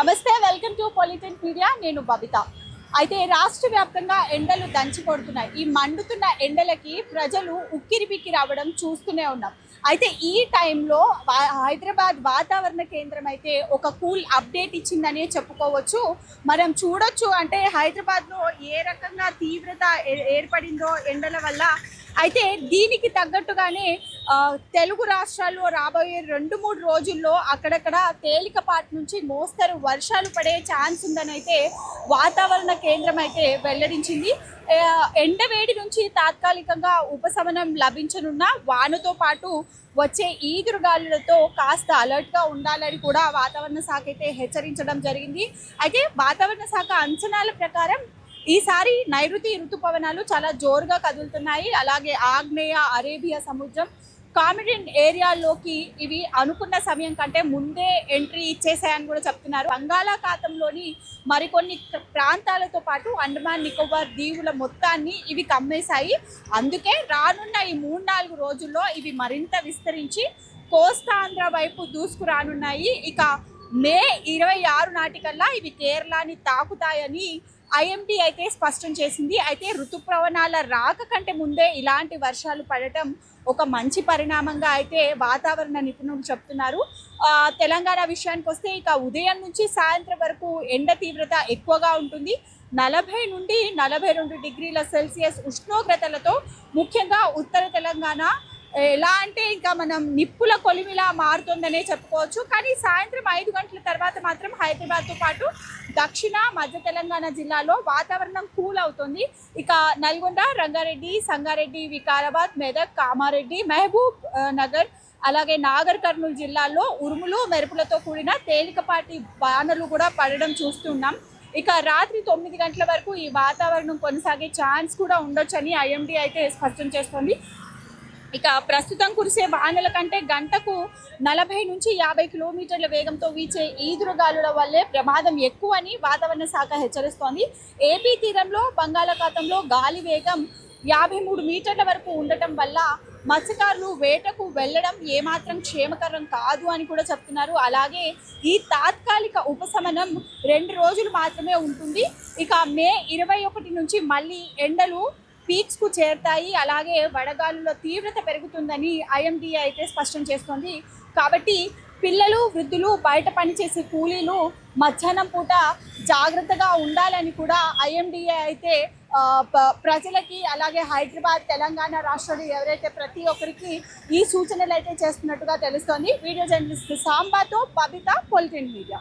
నమస్తే, welcome to పొలిటిన్ media. నేను బబిత. అయితే రాష్ట్ర వ్యాప్తంగా ఎండలు దంచి కొడుతున్నాయి. ఈ మండుతున్న ఎండలకి ప్రజలు ఉక్కిరి బిక్కిరి అవ్వడం చూస్తూనే ఉన్నాం. అయితే ఈ టైంలో హైదరాబాద్ వాతావరణ కేంద్రం అయితే ఒక కూల్ అప్డేట్ ఇచ్చిందనే చెప్పుకోవచ్చు. మనం చూడొచ్చు, అంటే హైదరాబాద్లో ఏ రకంగా తీవ్రత ఏర్పడిందో ఎండల వల్ల. అయితే దీనికి తగ్గట్టుగానే తెలుగు రాష్ట్రాల్లో రాబోయే 2-3 రోజుల్లో అక్కడక్కడ తేలికపాటి నుంచి మోస్తరు వర్షాలు పడే ఛాన్స్ ఉందని అయితే వాతావరణ కేంద్రం అయితే వెల్లడించింది. ఎండవేడి నుంచి తాత్కాలికంగా ఉపశమనం లభించనున్న వానతో పాటు వచ్చే ఈదురుగాలులతో కాస్త అలర్ట్గా ఉండాలని కూడా వాతావరణ శాఖ అయితే హెచ్చరించడం జరిగింది. అయితే వాతావరణ శాఖ అంచనాల ప్రకారం ఈసారి నైరుతి ఋతుపవనాలు చాలా జోరుగా కదులుతున్నాయి. అలాగే ఆగ్నేయ అరేబియా సముద్రం కామిడెంట్ ఏరియాల్లోకి ఇవి అనుకున్న సమయం కంటే ముందే ఎంట్రీ ఇచ్చేసాయని కూడా చెప్తున్నారు. బంగాళాఖాతంలోని మరికొన్ని ప్రాంతాలతో పాటు అండమాన్ నికోబార్ దీవుల మొత్తాన్ని ఇవి కమ్మేశాయి. అందుకే రానున్న ఈ 3-4 రోజుల్లో ఇవి మరింత విస్తరించి కోస్తాంధ్ర వైపు దూసుకురానున్నాయి. ఇక మే 26 నాటికల్లా ఇవి కేరళని తాకుతాయని ఐఎండీ అయితే స్పష్టం చేసింది. అయితే ఋతుపవనాల రాక కంటే ముందే ఇలాంటి వర్షాలు పడటం ఒక మంచి పరిణామంగా అయితే వాతావరణ నిపుణులు చెప్తున్నారు. తెలంగాణ విషయానికి వస్తే ఇక ఉదయం నుంచి సాయంత్రం వరకు ఎండ తీవ్రత ఎక్కువగా ఉంటుంది. 40 నుండి 42 డిగ్రీల సెల్సియస్ ఉష్ణోగ్రతలతో ముఖ్యంగా ఉత్తర తెలంగాణ ఎలా అంటే ఇంకా మనం నిప్పుల కొలిమిలా మారుతుందనే చెప్పుకోవచ్చు. కానీ సాయంత్రం 5 గంటల తర్వాత మాత్రం హైదరాబాద్తో పాటు దక్షిణ మధ్య తెలంగాణ జిల్లాలో వాతావరణం కూల్ అవుతుంది. ఇక నల్గొండ, రంగారెడ్డి, సంగారెడ్డి, వికారాబాద్, మెదక్, కామారెడ్డి, మహబూబ్ నగర్, అలాగే నాగర్ కర్నూలు జిల్లాల్లో ఉరుములు మెరుపులతో కూడిన తేలికపాటి వానలు కూడా పడడం చూస్తున్నాం. ఇక రాత్రి 9 గంటల వరకు ఈ వాతావరణం కొనసాగే ఛాన్స్ కూడా ఉండొచ్చని ఐఎండీ అయితే స్పష్టం చేస్తోంది. ఇక ప్రస్తుతం కురిసే వానల కంటే గంటకు 40 నుంచి 50 కిలోమీటర్ల వేగంతో వీచే ఈదురుగాలుల వల్లే ప్రమాదం ఎక్కువ అని వాతావరణ శాఖ హెచ్చరిస్తోంది. ఏపీ తీరంలో బంగాళాఖాతంలో గాలి వేగం 53 మీటర్ల వరకు ఉండటం వల్ల మత్స్యకారులు వేటకు వెళ్ళడం ఏమాత్రం క్షేమకరం కాదు అని కూడా చెప్తున్నారు. అలాగే ఈ తాత్కాలిక ఉపశమనం 2 రోజులు మాత్రమే ఉంటుంది. ఇక మే 21 నుంచి మళ్ళీ ఎండలు పీక్స్కు చేరుతాయి. అలాగే వడగాలుల తీవ్రత పెరుగుతుందని ఐఎండీ అయితే స్పష్టం చేస్తోంది. కాబట్టి పిల్లలు, వృద్ధులు, బయట పనిచేసే కూలీలు మధ్యాహ్నం పూట జాగ్రత్తగా ఉండాలని కూడా ఐఎండీఏ అయితే ప్రజలకి, అలాగే హైదరాబాద్, తెలంగాణ రాష్ట్రాలు ఎవరైతే ప్రతి ఒక్కరికి ఈ సూచనలు అయితే చేస్తున్నట్టుగా తెలుస్తోంది. వీడియో జర్నలిస్ట్ సాంబాతో బబిత, పొలిటిన్ మీడియా.